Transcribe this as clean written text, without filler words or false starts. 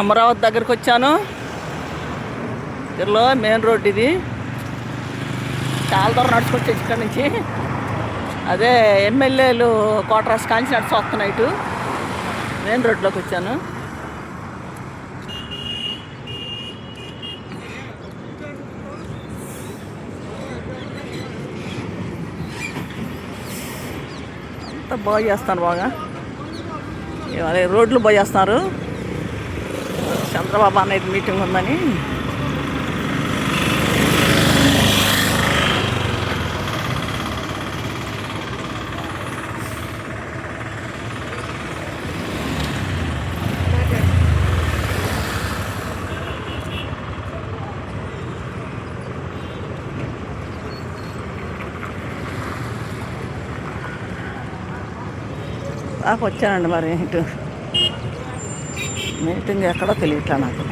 అమరావతి దగ్గరికి వచ్చాను. ఇదిలో మెయిన్ రోడ్ ఇది. చాలా దూరం నడుచుకొచ్చి ఇక్కడ నుంచి అదే ఎమ్మెల్యేలు క్వార్టర్స్ కాంచి నడిచి వస్తున్నాయి. ఇటు మెయిన్ రోడ్లోకి వచ్చాను. అంతా బాగా చేస్తాను. బాగా ఇవాళ రోడ్లు బాగా చేస్తున్నారు. చంద్రబాబు అనేది మీటింగ్ ఉందని దాకా వచ్చానండి. మరి ఇటు మీటింగ్ ఎక్కడో తెలియట్లా నాకు.